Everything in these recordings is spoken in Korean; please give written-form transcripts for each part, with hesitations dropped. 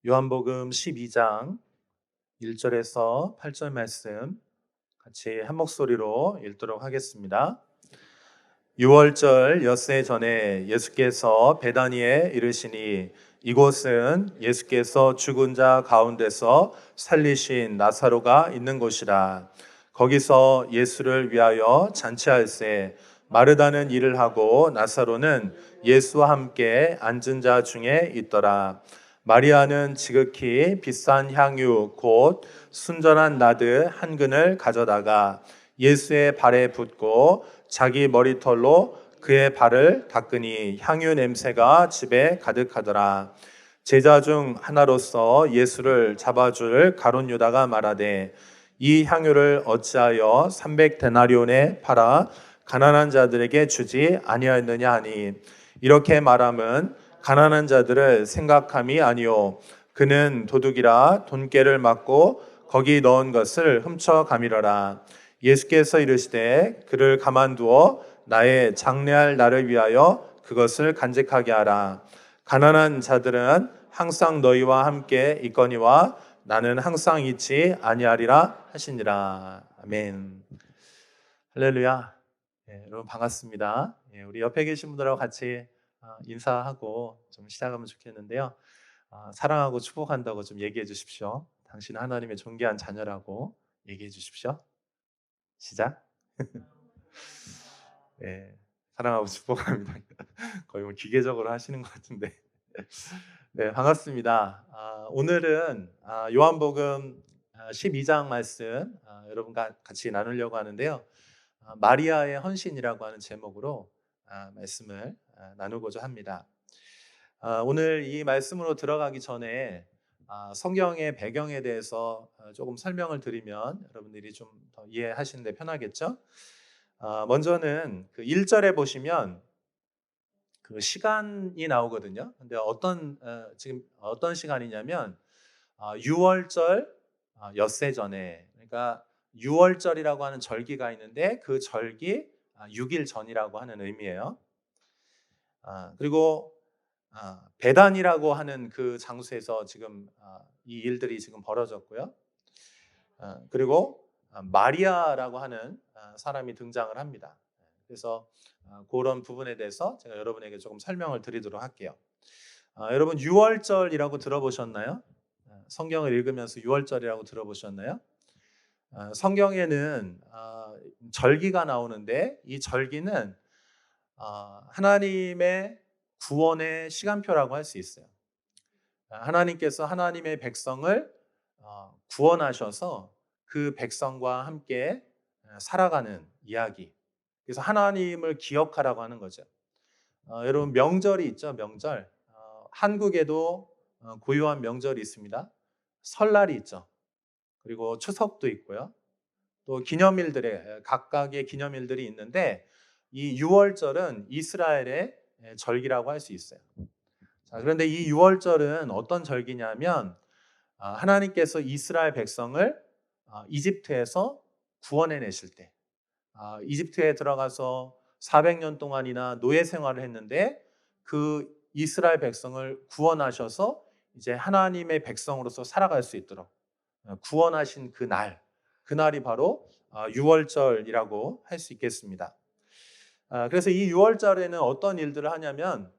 요한복음 12장 1절에서 8절 말씀 같이 한 목소리로 읽도록 하겠습니다. 6월절 엿새 전에 예수께서 베다니에 이르시니 이곳은 예수께서 죽은 자 가운데서 살리신 나사로가 있는 곳이라. 거기서 예수를 위하여 잔치할세 마르다는 일을 하고 나사로는 예수와 함께 앉은 자 중에 있더라. 마리아는 지극히 비싼 향유 곧 순전한 나드 한 근을 가져다가 예수의 발에 붓고 자기 머리털로 그의 발을 닦으니 향유 냄새가 집에 가득하더라. 제자 중 하나로서 예수를 잡아줄 가룟 유다가 말하되 이 향유를 어찌하여 300데나리온에 팔아 가난한 자들에게 주지 아니하였느냐 하니, 이렇게 말함은 가난한 자들을 생각함이 아니요 그는 도둑이라 돈깨를 맞고 거기 넣은 것을 훔쳐가미러라. 예수께서 이르시되 그를 가만두어 나의 장래할 날을 위하여 그것을 간직하게 하라. 가난한 자들은 항상 너희와 함께 있거니와 나는 항상 있지 아니하리라 하시니라. 아멘. 할렐루야. 여러분 반갑습니다. 우리 옆에 계신 분들하고 같이 인사하고 좀 시작하면 좋겠는데요. 사랑하고 축복한다고 좀 얘기해 주십시오. 당신은 하나님의 존귀한 자녀라고 얘기해 주십시오. 시작. 네, 사랑하고 축복합니다. 거의 뭐 기계적으로 하시는 것 같은데. 네, 반갑습니다. 오늘은 요한복음 12장 말씀 여러분과 같이 나누려고 하는데요. 마리아의 헌신이라고 하는 제목으로 말씀을 나누고자 합니다. 오늘 이 말씀으로 들어가기 전에 성경의 배경에 대해서 조금 설명을 드리면 여러분들이 좀 더 이해하시는 데 편하겠죠? 먼저는 그 1절에 보시면 그 시간이 나오거든요. 근데 지금 어떤 시간이냐면 6월절 엿새 전에, 그러니까 6월절이라고 하는 절기가 있는데 그 절기 6일 전이라고 하는 의미예요. 그리고 베단이라고 하는 그 장소에서 지금 이 일들이 지금 벌어졌고요. 그리고 마리아라고 하는 사람이 등장을 합니다. 그래서 그런 부분에 대해서 제가 여러분에게 조금 설명을 드리도록 할게요. 여러분 6월절이라고 들어보셨나요? 성경을 읽으면서 6월절이라고 들어보셨나요? 성경에는 절기가 나오는데 이 절기는 하나님의 구원의 시간표라고 할 수 있어요. 하나님께서 하나님의 백성을 구원하셔서 그 백성과 함께 살아가는 이야기. 그래서 하나님을 기억하라고 하는 거죠. 여러분 명절이 있죠, 명절. 한국에도 고유한 명절이 있습니다. 설날이 있죠. 그리고 추석도 있고요. 또 각각의 기념일들이 있는데 이 6월절은 이스라엘의 절기라고 할 수 있어요. 자, 그런데 이 6월절은 어떤 절기냐면 하나님께서 이스라엘 백성을 이집트에서 구원해 내실 때, 이집트에 들어가서 400년 동안이나 노예 생활을 했는데 그 이스라엘 백성을 구원하셔서 이제 하나님의 백성으로서 살아갈 수 있도록 구원하신 그날이 바로 6월절이라고 할 수 있겠습니다. 그래서 이 6월절에는 어떤 일들을 하냐면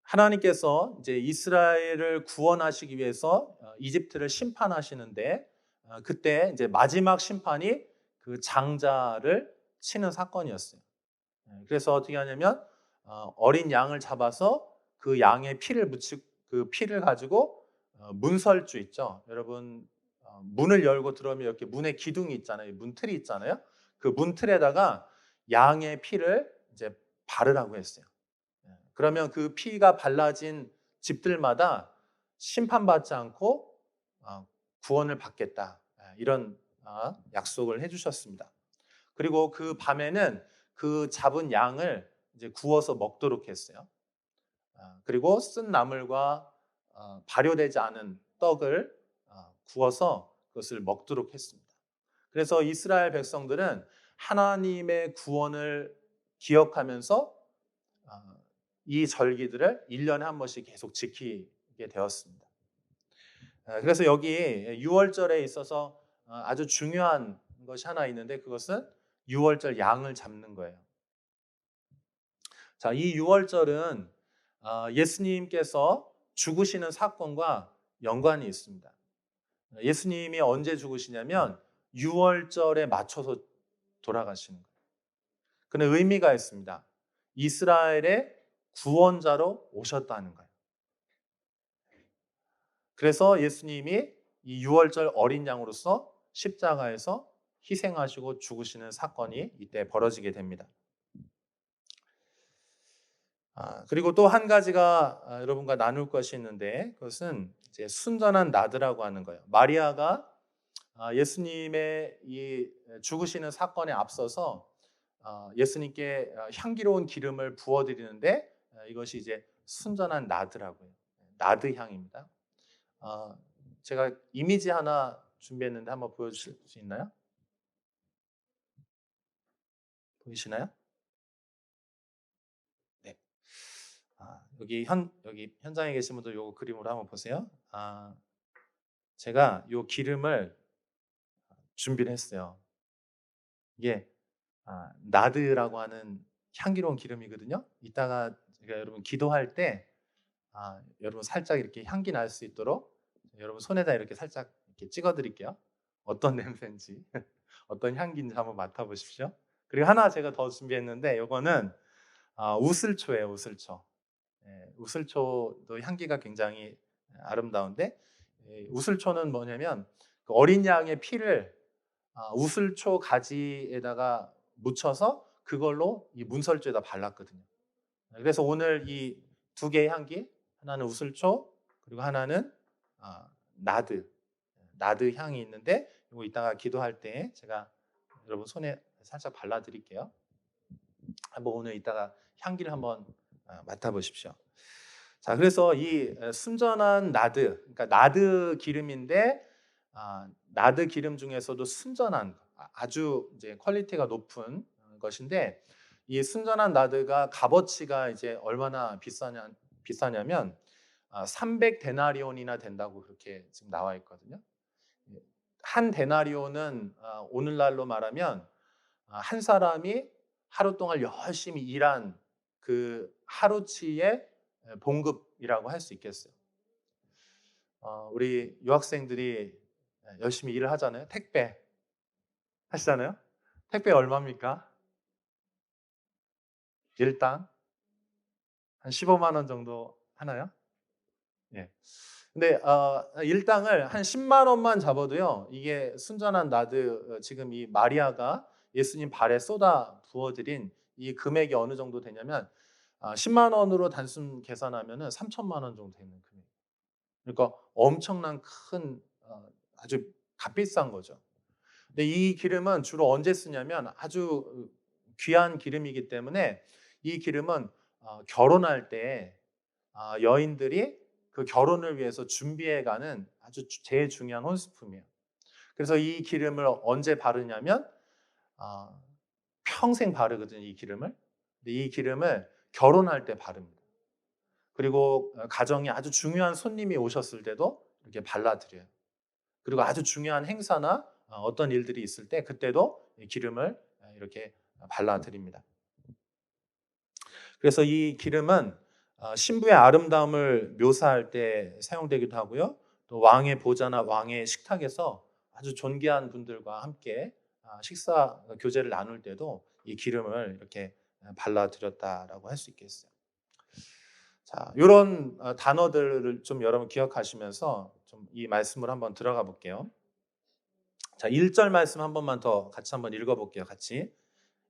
하나님께서 이제 이스라엘을 구원하시기 위해서 이집트를 심판하시는데 그때 이제 마지막 심판이 그 장자를 치는 사건이었어요. 그래서 어떻게 하냐면 어린 양을 잡아서 그 양의 그 피를 가지고 문설주 있죠. 여러분 문을 열고 들어오면 이렇게 문에 기둥이 있잖아요. 문틀이 있잖아요. 그 문틀에다가 양의 피를 이제 바르라고 했어요. 그러면 그 피가 발라진 집들마다 심판받지 않고 구원을 받겠다. 이런 약속을 해주셨습니다. 그리고 그 밤에는 그 잡은 양을 이제 구워서 먹도록 했어요. 그리고 쓴 나물과 발효되지 않은 떡을 구워서 그것을 먹도록 했습니다. 그래서 이스라엘 백성들은 하나님의 구원을 기억하면서 이 절기들을 1년에 한 번씩 계속 지키게 되었습니다. 그래서 여기 6월절에 있어서 아주 중요한 것이 하나 있는데 그것은 6월절 양을 잡는 거예요. 자, 이 6월절은 예수님께서 죽으시는 사건과 연관이 있습니다. 예수님이 언제 죽으시냐면 6월절에 맞춰서 돌아가시는 거예요. 그는 의미가 있습니다. 이스라엘의 구원자로 오셨다는 거예요. 그래서 예수님이 이 6월절 어린 양으로서 십자가에서 희생하시고 죽으시는 사건이 이때 벌어지게 됩니다. 그리고 또 한 가지가 여러분과 나눌 것이 있는데 그것은 이제 순전한 나드라고 하는 거예요. 마리아가 예수님의 이 죽으시는 사건에 앞서서 예수님께 향기로운 기름을 부어드리는데 이것이 이제 순전한 나드라고요. 나드 향입니다. 제가 이미지 하나 준비했는데 한번 보여주실 수 있나요? 보이시나요? 네. 여기 현장에 계신 분들 요 그림으로 한번 보세요. 제가 요 기름을 준비를 했어요. 이게 나드라고 하는 향기로운 기름이거든요. 이따가 제가 여러분 기도할 때 여러분 살짝 이렇게 향기 날 수 있도록 여러분 손에다 이렇게 살짝 이렇게 찍어 드릴게요. 어떤 냄새인지 어떤 향기인지 한번 맡아 보십시오. 그리고 하나 제가 더 준비했는데 요거는 우슬초예요, 우슬초. 예, 우슬초도 향기가 굉장히 아름다운데 우슬초는 뭐냐면 그 어린 양의 피를 우슬초 가지에다가 묻혀서 그걸로 이 문설주에다 발랐거든요. 그래서 오늘 이 두 개의 향기, 하나는 우슬초 그리고 하나는 나드, 나드 향이 있는데 이거 이따가 기도할 때 제가 여러분 손에 살짝 발라드릴게요. 한번 오늘 이따가 향기를 한번 맡아보십시오. 자, 그래서 이 순전한 나드, 그러니까 나드 기름인데 나드 기름 중에서도 순전한 아주 이제 퀄리티가 높은 것인데 이 순전한 나드가 값어치가 이제 얼마나 비싸냐면 300데나리온이나 된다고 그렇게 지금 나와 있거든요. 한 데나리온은 오늘날로 말하면 한 사람이 하루 동안 열심히 일한 그 하루치의 봉급이라고 할 수 있겠어요. 우리 유학생들이 열심히 일을 하잖아요. 택배 하시잖아요. 택배 얼마입니까? 일당 한 15만 원 정도 하나요? 예. 근데 일당을 한 10만 원만 잡아도요. 이게 순전한 나드 지금 이 마리아가 예수님 발에 쏟아 부어드린 이 금액이 어느 정도 되냐면 10만 원으로 단순 계산하면은 3천만 원 정도 되는 금액. 그러니까 엄청난 큰 아주 값비싼 거죠. 근데 이 기름은 주로 언제 쓰냐면 아주 귀한 기름이기 때문에 이 기름은 결혼할 때 여인들이 그 결혼을 위해서 준비해가는 아주 제일 중요한 혼수품이에요. 그래서 이 기름을 언제 바르냐면 어, 평생 바르거든요. 이 기름을. 근데 이 기름을 결혼할 때 바릅니다. 그리고 가정에 아주 중요한 손님이 오셨을 때도 이렇게 발라드려요. 그리고 아주 중요한 행사나 어떤 일들이 있을 때 그때도 이 기름을 이렇게 발라드립니다. 그래서 이 기름은 신부의 아름다움을 묘사할 때 사용되기도 하고요. 또 왕의 보좌나 왕의 식탁에서 아주 존귀한 분들과 함께 식사 교제를 나눌 때도 이 기름을 이렇게 발라드렸다라고 할 수 있겠어요. 자, 이런 단어들을 좀 여러분 기억하시면서 좀 이 말씀을 한번 들어가 볼게요. 자, 1절 말씀 한 번만 더 같이 한번 읽어볼게요. 같이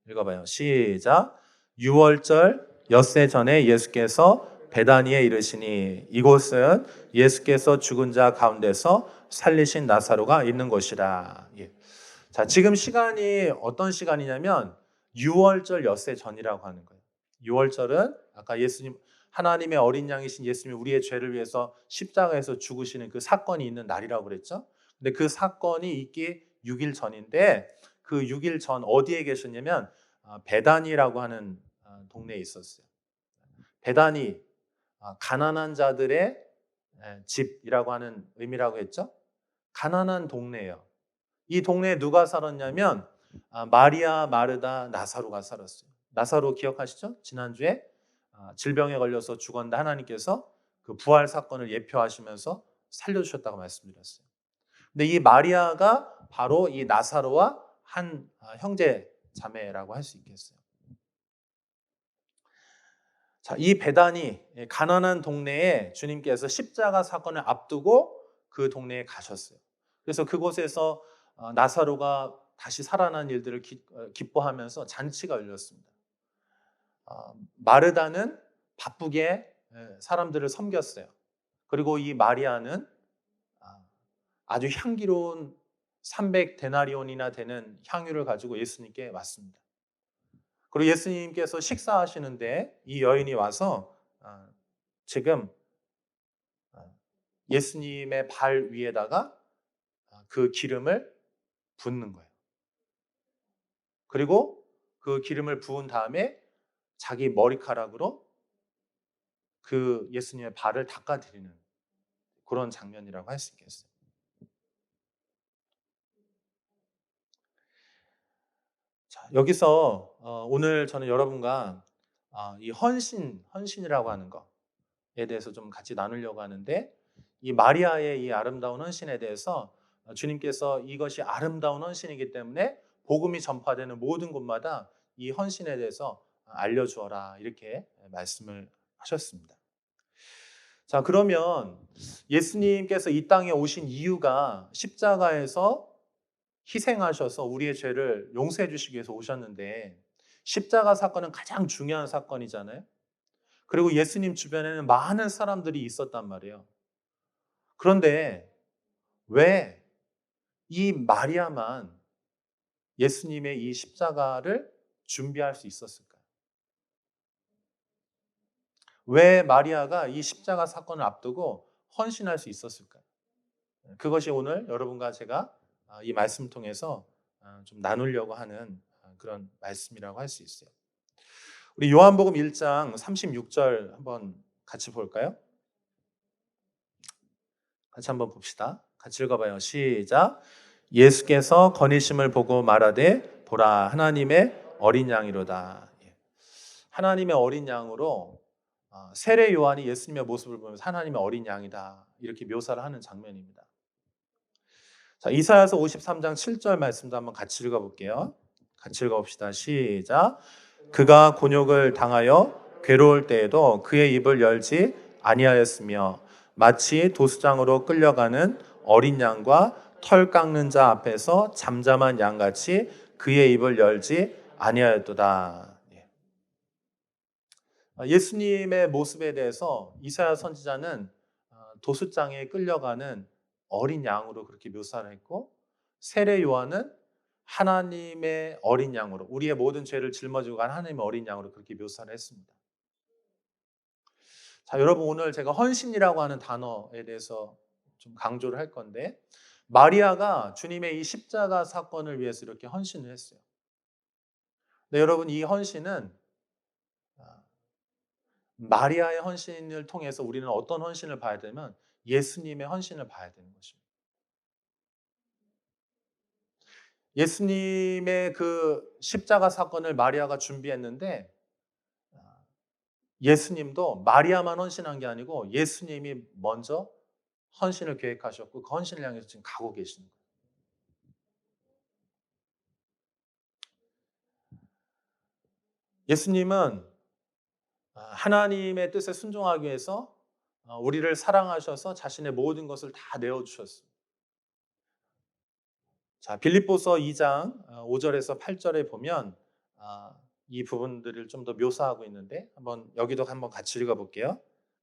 읽어봐요. 시작. 6월절 엿새 전에 예수께서 베다니에 이르시니 이곳은 예수께서 죽은 자 가운데서 살리신 나사로가 있는 곳이라. 예. 자, 지금 시간이 어떤 시간이냐면 6월절 엿새 전이라고 하는 거예요. 6월절은 아까 예수님 하나님의 어린 양이신 예수님이 우리의 죄를 위해서 십자가에서 죽으시는 그 사건이 있는 날이라고 그랬죠. 근데 그 사건이 있기 6일 전인데 그 6일 전 어디에 계셨냐면 베다니라고 하는 동네에 있었어요. 베다니, 가난한 자들의 집이라고 하는 의미라고 했죠. 가난한 동네예요. 이 동네에 누가 살았냐면 마리아, 마르다, 나사로가 살았어요. 나사로 기억하시죠? 지난주에 질병에 걸려서 죽었는데 하나님께서 그 부활 사건을 예표하시면서 살려주셨다고 말씀드렸어요. 근데 이 마리아가 바로 이 나사로와 한 형제 자매라고 할 수 있겠어요. 자, 이 베다니, 가난한 동네에 주님께서 십자가 사건을 앞두고 그 동네에 가셨어요. 그래서 그곳에서 나사로가 다시 살아난 일들을 기뻐하면서 잔치가 열렸습니다. 마르다는 바쁘게 사람들을 섬겼어요. 그리고 이 마리아는 아주 향기로운 300데나리온이나 되는 향유를 가지고 예수님께 왔습니다. 그리고 예수님께서 식사하시는데 이 여인이 와서 지금 예수님의 발 위에다가 그 기름을 붓는 거예요. 그리고 그 기름을 부은 다음에 자기 머리카락으로 그 예수님의 발을 닦아드리는 그런 장면이라고 할 수 있겠어요. 자, 여기서 오늘 저는 여러분과 이 헌신이라고 하는 것에 대해서 좀 같이 나누려고 하는데, 이 마리아의 이 아름다운 헌신에 대해서 주님께서 이것이 아름다운 헌신이기 때문에 복음이 전파되는 모든 곳마다 이 헌신에 대해서 알려주어라 이렇게 말씀을 하셨습니다. 자, 그러면 예수님께서 이 땅에 오신 이유가 십자가에서 희생하셔서 우리의 죄를 용서해 주시기 위해서 오셨는데, 십자가 사건은 가장 중요한 사건이잖아요. 그리고 예수님 주변에는 많은 사람들이 있었단 말이에요. 그런데 왜 이 마리아만 예수님의 이 십자가를 준비할 수 있었을까요? 왜 마리아가 이 십자가 사건을 앞두고 헌신할 수 있었을까요? 그것이 오늘 여러분과 제가 이 말씀을 통해서 좀 나누려고 하는 그런 말씀이라고 할 수 있어요. 우리 요한복음 1장 36절 한번 같이 볼까요? 같이 한번 봅시다. 같이 읽어봐요. 시작. 예수께서 건의심을 보고 말하되 보라 하나님의 어린 양이로다. 하나님의 어린 양으로 세례 요한이 예수님의 모습을 보면서 하나님의 어린 양이다 이렇게 묘사를 하는 장면입니다. 자, 이사야서 53장 7절 말씀도 한번 같이 읽어볼게요. 같이 읽어봅시다. 시작. 그가 곤욕을 당하여 괴로울 때에도 그의 입을 열지 아니하였으며 마치 도수장으로 끌려가는 어린 양과 털 깎는 자 앞에서 잠잠한 양같이 그의 입을 열지 아니하였도다. 예수님의 모습에 대해서 이사야 선지자는 도수장에 끌려가는 어린 양으로 그렇게 묘사를 했고, 세례 요한은 하나님의 어린 양으로, 우리의 모든 죄를 짊어지고 간 하나님의 어린 양으로 그렇게 묘사를 했습니다. 자, 여러분 오늘 제가 헌신이라고 하는 단어에 대해서 좀 강조를 할 건데, 마리아가 주님의 이 십자가 사건을 위해서 이렇게 헌신을 했어요. 근데 여러분 이 헌신은 마리아의 헌신을 통해서 우리는 어떤 헌신을 봐야 되면 예수님의 헌신을 봐야 되는 것입니다. 예수님의 그 십자가 사건을 마리아가 준비했는데 예수님도 마리아만 헌신한 게 아니고 예수님이 먼저 헌신을 계획하셨고 그 헌신을 향해서 지금 가고 계시는 거예요. 예수님은 하나님의 뜻에 순종하기 위해서 우리를 사랑하셔서 자신의 모든 것을 다 내어주셨습니다. 자, 빌립보서 2장 5절에서 8절에 보면 이 부분들을 좀 더 묘사하고 있는데 여기도 한번 같이 읽어볼게요.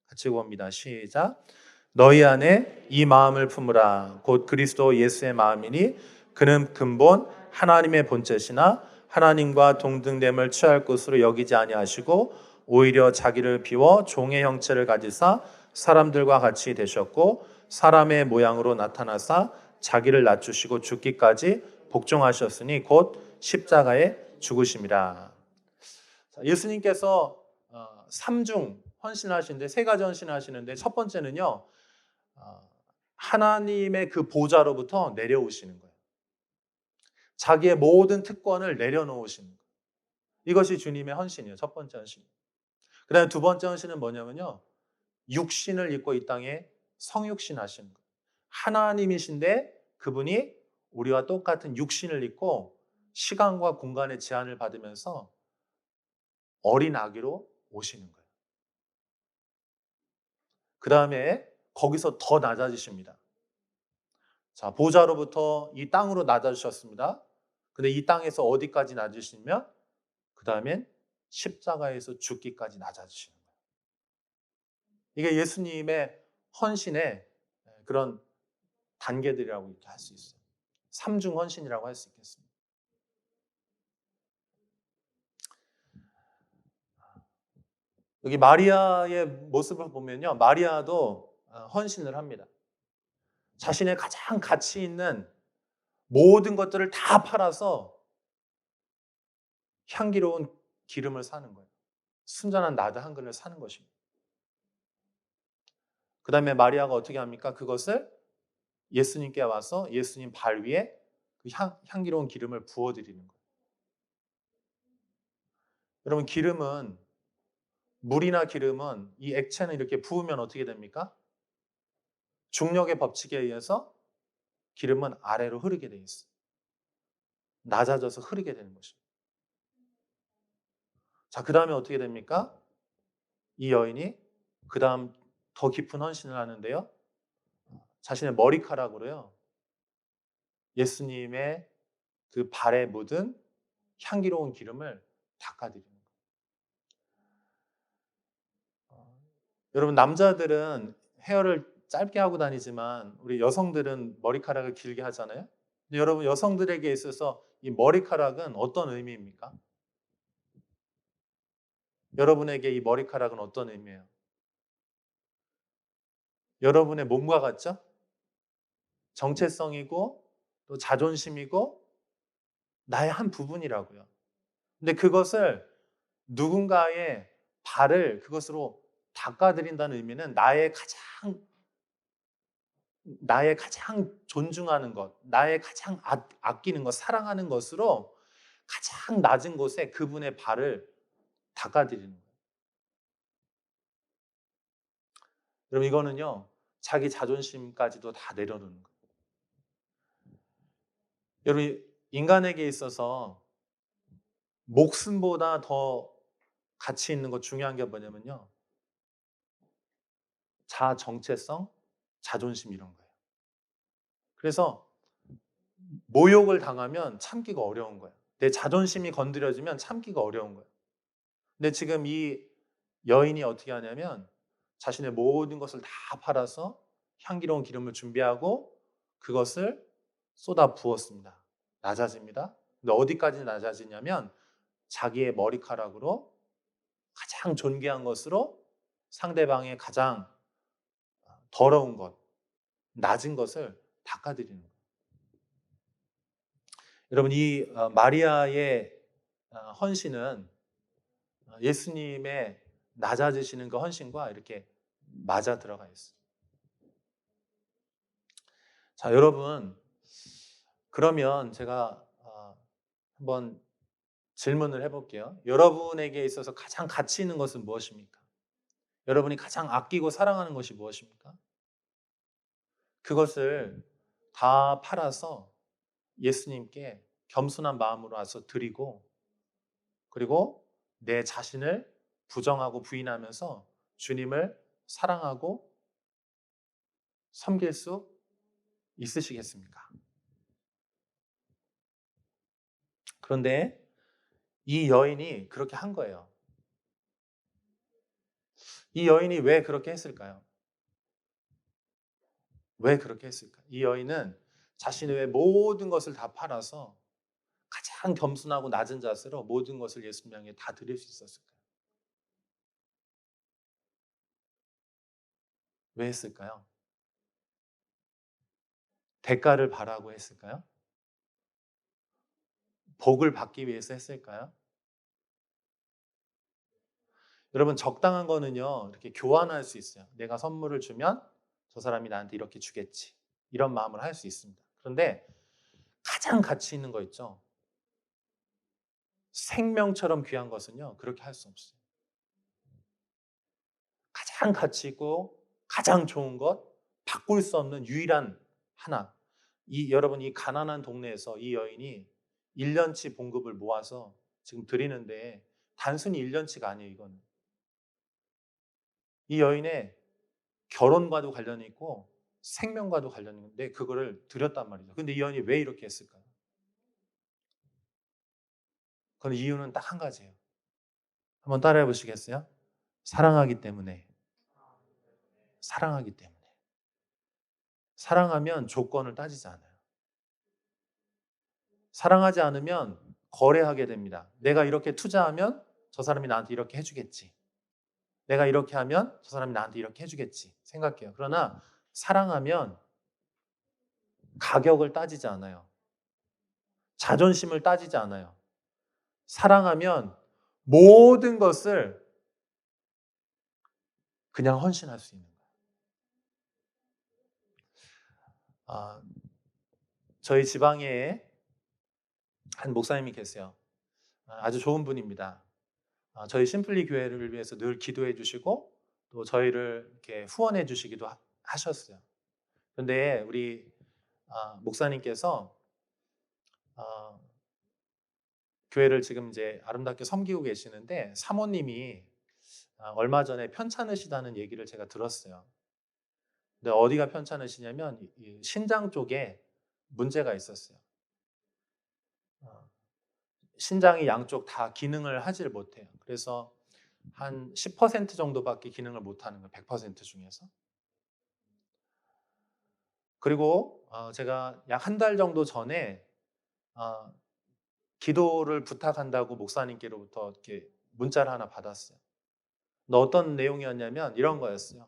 같이 읽어봅니다. 시작. 너희 안에 이 마음을 품으라. 곧 그리스도 예수의 마음이니 그는 근본 하나님의 본체시나 하나님과 동등됨을 취할 것으로 여기지 아니하시고 오히려 자기를 비워 종의 형체를 가지사 사람들과 같이 되셨고 사람의 모양으로 나타나사 자기를 낮추시고 죽기까지 복종하셨으니 곧 십자가에 죽으심이라. 예수님께서 삼중 헌신하시는데 세 가지 헌신하시는데 첫 번째는요. 하나님의 그 보좌로부터 내려오시는 거예요. 자기의 모든 특권을 내려놓으시는 거예요. 이것이 주님의 헌신이에요. 첫 번째 헌신. 그다음에 두 번째 헌신은 뭐냐면요. 육신을 입고 이 땅에 성육신 하시는 거예요. 하나님이신데 그분이 우리와 똑같은 육신을 입고 시간과 공간의 제한을 받으면서 어린 아기로 오시는 거예요. 그 다음에 거기서 더 낮아지십니다. 자, 보좌로부터 이 땅으로 낮아지셨습니다. 근데 이 땅에서 어디까지 낮으시면 그 다음엔 십자가에서 죽기까지 낮아지시는 거예요. 이게 예수님의 헌신의 그런 단계들이라고 이렇게 할 수 있어요. 삼중 헌신이라고 할 수 있겠습니다. 여기 마리아의 모습을 보면요. 마리아도 헌신을 합니다. 자신의 가장 가치 있는 모든 것들을 다 팔아서 향기로운 기름을 사는 거예요. 순전한 나드 한 근을 사는 것입니다. 그 다음에 마리아가 어떻게 합니까? 그것을 예수님께 와서 예수님 발 위에 그 향기로운 기름을 부어드리는 거예요. 여러분, 물이나 기름은 이 액체는 이렇게 부으면 어떻게 됩니까? 중력의 법칙에 의해서 기름은 아래로 흐르게 돼 있어요. 낮아져서 흐르게 되는 것입니다. 자, 그 다음에 어떻게 됩니까? 이 여인이 그 다음 더 깊은 헌신을 하는데요. 자신의 머리카락으로요. 예수님의 그 발에 묻은 향기로운 기름을 닦아드리는 거예요. 여러분, 남자들은 헤어를 짧게 하고 다니지만 우리 여성들은 머리카락을 길게 하잖아요. 근데 여러분, 여성들에게 있어서 이 머리카락은 어떤 의미입니까? 여러분에게 이 머리카락은 어떤 의미예요? 여러분의 몸과 같죠? 정체성이고 또 자존심이고 나의 한 부분이라고요. 근데 그것을 누군가의 발을 그것으로 닦아드린다는 의미는 나의 가장 존중하는 것, 나의 가장 아끼는 것, 사랑하는 것으로 가장 낮은 곳에 그분의 발을 닦아드리는 거예요. 여러분, 이거는요, 자기 자존심까지도 다 내려놓는 거예요. 여러분, 인간에게 있어서 목숨보다 더 가치 있는 것 중요한 게 뭐냐면요. 정체성, 자존심 이런 거예요. 그래서 모욕을 당하면 참기가 어려운 거예요. 내 자존심이 건드려지면 참기가 어려운 거예요. 근데 지금 이 여인이 어떻게 하냐면 자신의 모든 것을 다 팔아서 향기로운 기름을 준비하고 그것을 쏟아 부었습니다. 낮아집니다. 근데 어디까지 낮아지냐면 자기의 머리카락으로 가장 존귀한 것으로 상대방의 가장 더러운 것, 낮은 것을 닦아드리는 거예요. 여러분, 이 마리아의 헌신은 예수님의 낮아지시는 그 헌신과 이렇게 맞아 들어가 있어요. 자, 여러분, 그러면 제가 한번 질문을 해볼게요. 여러분에게 있어서 가장 가치 있는 것은 무엇입니까? 여러분이 가장 아끼고 사랑하는 것이 무엇입니까? 그것을 다 팔아서 예수님께 겸손한 마음으로 와서 드리고 그리고 내 자신을 부정하고 부인하면서 주님을 사랑하고 섬길 수 있으시겠습니까? 그런데 이 여인이 그렇게 한 거예요. 이 여인이 왜 그렇게 했을까요? 왜 그렇게 했을까요? 이 여인은 자신의 모든 것을 다 팔아서 가장 겸손하고 낮은 자세로 모든 것을 예수님 향해 다 드릴 수 있었을까요? 왜 했을까요? 대가를 바라고 했을까요? 복을 받기 위해서 했을까요? 여러분 적당한 거는요. 이렇게 교환할 수 있어요. 내가 선물을 주면 저 사람이 나한테 이렇게 주겠지. 이런 마음을 할 수 있습니다. 그런데 가장 가치 있는 거 있죠. 생명처럼 귀한 것은요. 그렇게 할 수 없어요. 가장 가치 있고 가장 좋은 것, 바꿀 수 없는 유일한 하나. 여러분 이 가난한 동네에서 이 여인이 1년치 봉급을 모아서 지금 드리는데 단순히 1년치가 아니에요, 이거는. 이 여인의 결혼과도 관련이 있고 생명과도 관련이 있는데 그거를 드렸단 말이죠. 근데 이 여인이 왜 이렇게 했을까요? 그건 이유는 딱 한 가지예요. 한번 따라해 보시겠어요? 사랑하기 때문에. 사랑하기 때문에. 사랑하면 조건을 따지지 않아요. 사랑하지 않으면 거래하게 됩니다. 내가 이렇게 투자하면 저 사람이 나한테 이렇게 해주겠지. 내가 이렇게 하면 저 사람이 나한테 이렇게 해주겠지. 생각해요. 그러나 사랑하면 가격을 따지지 않아요. 자존심을 따지지 않아요. 사랑하면 모든 것을 그냥 헌신할 수 있는 거예요. 아, 저희 지방에 한 목사님이 계세요. 아주 좋은 분입니다. 저희 심플리 교회를 위해서 늘 기도해 주시고 또 저희를 이렇게 후원해 주시기도 하셨어요. 그런데 우리 목사님께서 어, 교회를 지금 이제 아름답게 섬기고 계시는데 사모님이 얼마 전에 편찮으시다는 얘기를 제가 들었어요. 근데 어디가 편찮으시냐면 이 신장 쪽에 문제가 있었어요. 어, 신장이 양쪽 다 기능을 하질 못해요. 그래서 한 10% 정도밖에 기능을 못하는 거예요. 100% 중에서. 그리고 제가 약 한 달 정도 전에 어, 기도를 부탁한다고 목사님께로부터 이렇게 문자를 하나 받았어요. 근데 어떤 내용이었냐면 이런 거였어요.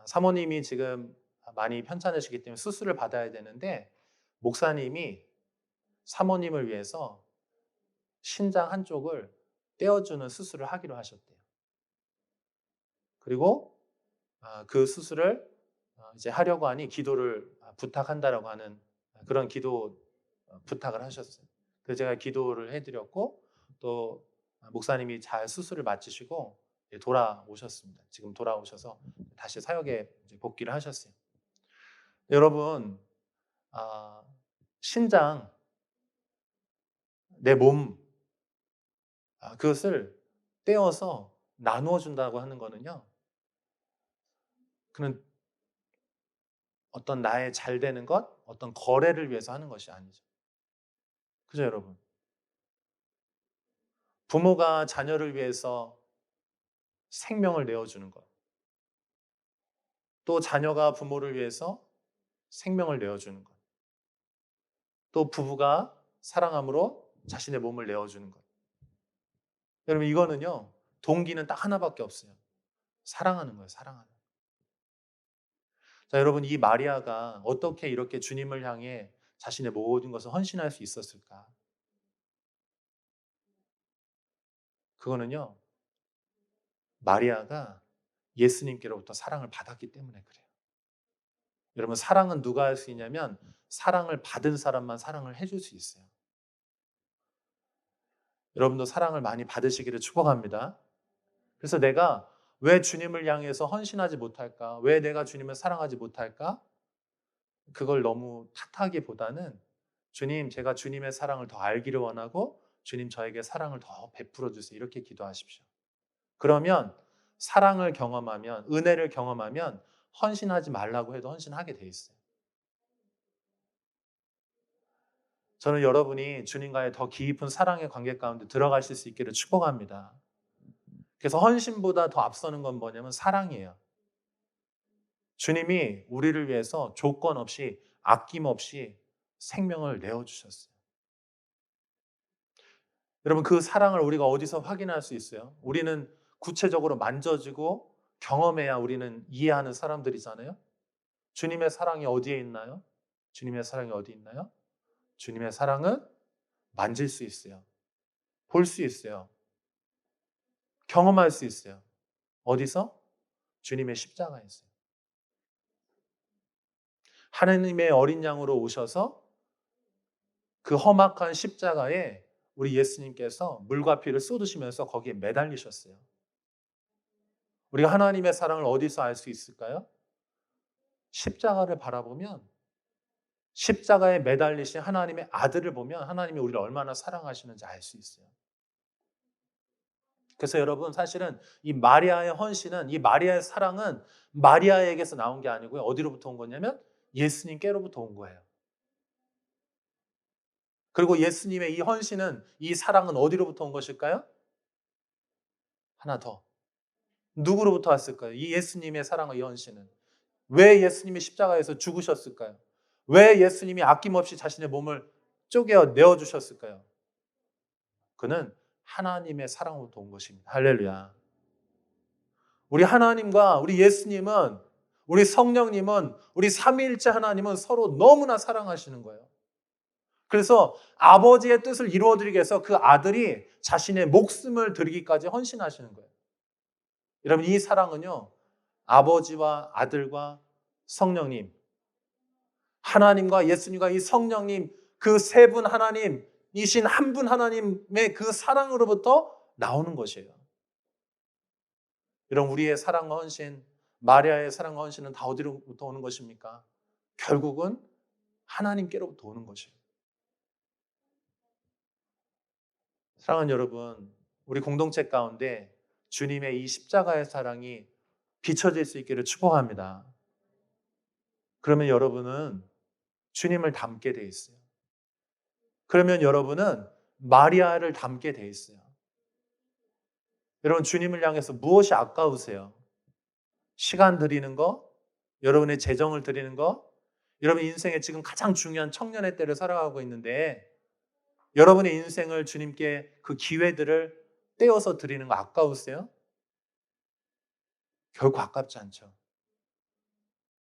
사모님이 지금 많이 편찮으시기 때문에 수술을 받아야 되는데 목사님이 사모님을 위해서 신장 한쪽을 떼어주는 수술을 하기로 하셨대요. 그리고 그 수술을 이제 하려고 하니 기도를 부탁한다라고 하는 그런 기도 부탁을 하셨어요. 그래서 제가 기도를 해드렸고 또 목사님이 잘 수술을 마치시고 돌아오셨습니다. 지금 돌아오셔서 다시 사역에 이제 복귀를 하셨어요. 여러분 신장, 내 몸 그것을 떼어서 나누어 준다고 하는 거는요. 그는 어떤 나의 잘 되는 것, 어떤 거래를 위해서 하는 것이 아니죠. 그죠, 여러분? 부모가 자녀를 위해서 생명을 내어주는 것, 또 자녀가 부모를 위해서 생명을 내어주는 것, 또 부부가 사랑함으로 자신의 몸을 내어주는 것. 여러분, 이거는요, 동기는 딱 하나밖에 없어요. 사랑하는 거예요, 사랑하는. 자, 여러분, 이 마리아가 어떻게 이렇게 주님을 향해 자신의 모든 것을 헌신할 수 있었을까? 그거는요, 마리아가 예수님께로부터 사랑을 받았기 때문에 그래요. 여러분, 사랑은 누가 할 수 있냐면 사랑을 받은 사람만 사랑을 해줄 수 있어요. 여러분도 사랑을 많이 받으시기를 축복합니다. 그래서 내가 왜 주님을 향해서 헌신하지 못할까? 왜 내가 주님을 사랑하지 못할까? 그걸 너무 탓하기보다는 주님, 제가 주님의 사랑을 더 알기를 원하고 주님 저에게 사랑을 더 베풀어 주세요. 이렇게 기도하십시오. 그러면 사랑을 경험하면, 은혜를 경험하면 헌신하지 말라고 해도 헌신하게 돼 있어요. 저는 여러분이 주님과의 더 깊은 사랑의 관계 가운데 들어가실 수 있기를 축복합니다. 그래서 헌신보다 더 앞서는 건 뭐냐면 사랑이에요. 주님이 우리를 위해서 조건 없이 아낌없이 생명을 내어주셨어요. 여러분 그 사랑을 우리가 어디서 확인할 수 있어요? 우리는 구체적으로 만져지고 경험해야 우리는 이해하는 사람들이잖아요. 주님의 사랑이 어디에 있나요? 주님의 사랑이 어디 있나요? 주님의 사랑은 만질 수 있어요. 볼 수 있어요. 경험할 수 있어요. 어디서? 주님의 십자가에서요. 하나님의 어린 양으로 오셔서 그 험악한 십자가에 우리 예수님께서 물과 피를 쏟으시면서 거기에 매달리셨어요. 우리가 하나님의 사랑을 어디서 알 수 있을까요? 십자가를 바라보면, 십자가에 매달리신 하나님의 아들을 보면 하나님이 우리를 얼마나 사랑하시는지 알 수 있어요. 그래서 여러분, 사실은 이 마리아의 헌신은, 이 마리아의 사랑은 마리아에게서 나온 게 아니고요. 어디로부터 온 거냐면 예수님께로부터 온 거예요. 그리고 예수님의 이 헌신은, 이 사랑은 어디로부터 온 것일까요? 하나 더. 누구로부터 왔을까요? 이 예수님의 사랑과 이 헌신은. 왜 예수님이 십자가에서 죽으셨을까요? 왜 예수님이 아낌없이 자신의 몸을 쪼개어 내어주셨을까요? 그는 하나님의 사랑으로부터 온 것입니다. 할렐루야. 우리 하나님과 우리 예수님은, 우리 성령님은, 우리 삼위일체 하나님은 서로 너무나 사랑하시는 거예요. 그래서 아버지의 뜻을 이루어드리기 위해서 그 아들이 자신의 목숨을 드리기까지 헌신하시는 거예요. 여러분, 이 사랑은요, 아버지와 아들과 성령님, 하나님과 예수님과 이 성령님, 그 세 분 하나님이신 한 분 하나님의 그 사랑으로부터 나오는 것이에요. 여러분, 우리의 사랑과 헌신, 마리아의 사랑과 헌신은 다 어디로부터 오는 것입니까? 결국은 하나님께로부터 오는 것이에요. 사랑하는 여러분, 우리 공동체 가운데 주님의 이 십자가의 사랑이 비춰질 수 있기를 축복합니다. 그러면 여러분은 주님을 닮게 돼 있어요. 그러면 여러분은 마리아를 닮게 돼 있어요. 여러분, 주님을 향해서 무엇이 아까우세요? 시간 드리는 거? 여러분의 재정을 드리는 거? 여러분 인생에 지금 가장 중요한 청년의 때를 살아가고 있는데 여러분의 인생을 주님께 그 기회들을 떼어서 드리는 거 아까우세요? 결코 아깝지 않죠.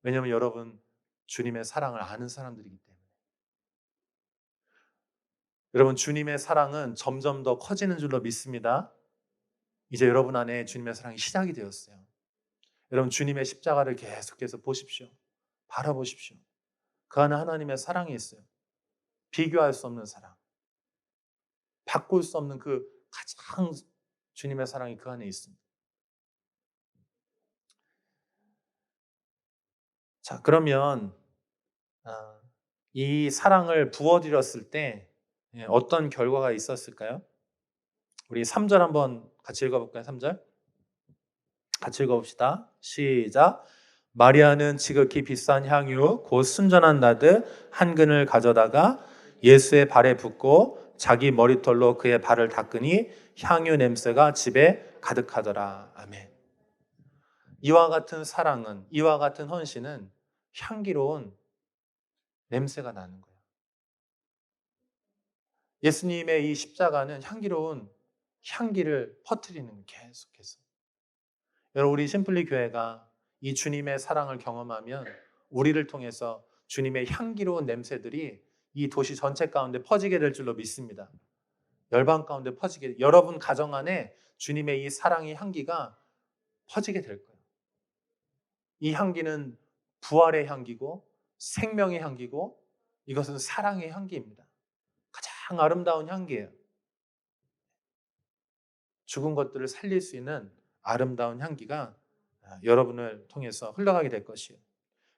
왜냐하면 여러분 주님의 사랑을 아는 사람들이기 때문에. 여러분, 주님의 사랑은 점점 더 커지는 줄로 믿습니다. 이제 여러분 안에 주님의 사랑이 시작이 되었어요. 여러분, 주님의 십자가를 계속해서 보십시오. 바라보십시오. 그 안에 하나님의 사랑이 있어요. 비교할 수 없는 사랑. 바꿀 수 없는 그 가장 주님의 사랑이 그 안에 있습니다. 자, 그러면 이 사랑을 부어드렸을 때 어떤 결과가 있었을까요? 우리 3절 한번 같이 읽어볼까요? 3절 같이 읽어봅시다. 시작. 마리아는 지극히 비싼 향유 곧 순전한 나드 한 근을 가져다가 예수의 발에 붓고 자기 머리털로 그의 발을 닦으니 향유 냄새가 집에 가득하더라. 아멘. 이와 같은 사랑은, 이와 같은 헌신은 향기로운 냄새가 나는 거예요. 예수님의 이 십자가는 향기로운 향기를 퍼뜨리는, 계속해서. 여러분, 우리 심플리 교회가 이 주님의 사랑을 경험하면 우리를 통해서 주님의 향기로운 냄새들이 이 도시 전체 가운데 퍼지게 될 줄로 믿습니다. 열방 가운데 퍼지게, 여러분 가정 안에 주님의 이 사랑의 향기가 퍼지게 될 거예요. 이 향기는 부활의 향기고 생명의 향기고 이것은 사랑의 향기입니다. 가장 아름다운 향기예요. 죽은 것들을 살릴 수 있는 아름다운 향기가 여러분을 통해서 흘러가게 될 것이에요.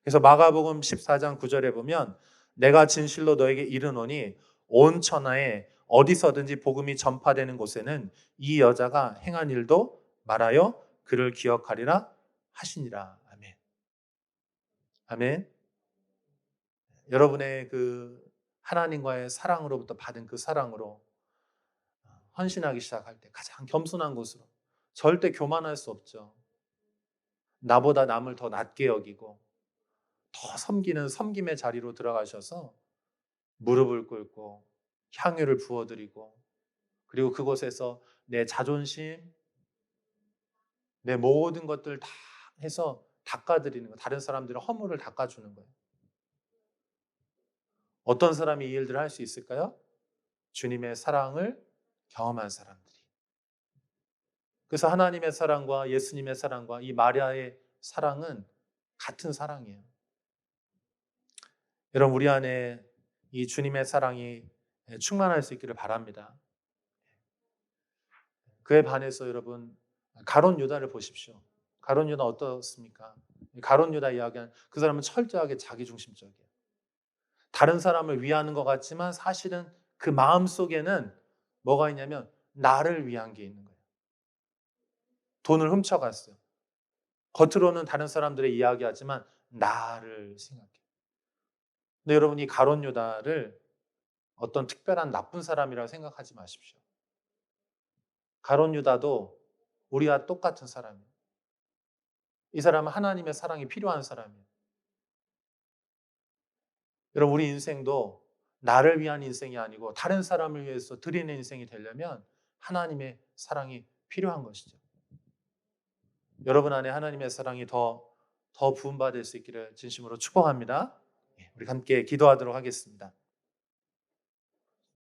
그래서 마가복음 14장 9절에 보면 내가 진실로 너에게 이르노니 온 천하에 어디서든지 복음이 전파되는 곳에는 이 여자가 행한 일도 말하여 그를 기억하리라 하시니라. 아멘. 아멘. 여러분의 그 하나님과의 사랑으로부터 받은 그 사랑으로 헌신하기 시작할 때 가장 겸손한 곳으로, 절대 교만할 수 없죠. 나보다 남을 더 낮게 여기고 더 섬기는 섬김의 자리로 들어가셔서 무릎을 꿇고 향유를 부어드리고, 그리고 그곳에서 내 자존심, 내 모든 것들 다 해서 닦아드리는 거, 다른 사람들의 허물을 닦아주는 거예요. 어떤 사람이 이 일들을 할 수 있을까요? 주님의 사랑을 경험한 사람들이. 그래서 하나님의 사랑과 예수님의 사랑과 이 마리아의 사랑은 같은 사랑이에요. 여러분, 우리 안에 이 주님의 사랑이 충만할 수 있기를 바랍니다. 그에 반해서 여러분, 가룟 유다를 보십시오. 가룟 유다 어떻습니까? 가룟 유다 이야기한 그 사람은 철저하게 자기중심적이에요. 다른 사람을 위하는 것 같지만 사실은 그 마음 속에는 뭐가 있냐면 나를 위한 게 있는 거예요. 돈을 훔쳐갔어요. 겉으로는 다른 사람들의 이야기하지만 나를 생각해요. 근데 여러분, 이 가룟 유다를 어떤 특별한 나쁜 사람이라고 생각하지 마십시오. 가룟 유다도 우리와 똑같은 사람이에요. 이 사람은 하나님의 사랑이 필요한 사람이에요. 여러분, 우리 인생도 나를 위한 인생이 아니고 다른 사람을 위해서 드리는 인생이 되려면 하나님의 사랑이 필요한 것이죠. 여러분 안에 하나님의 사랑이 더 부음받을 수 있기를 진심으로 축복합니다. 우리 함께 기도하도록 하겠습니다.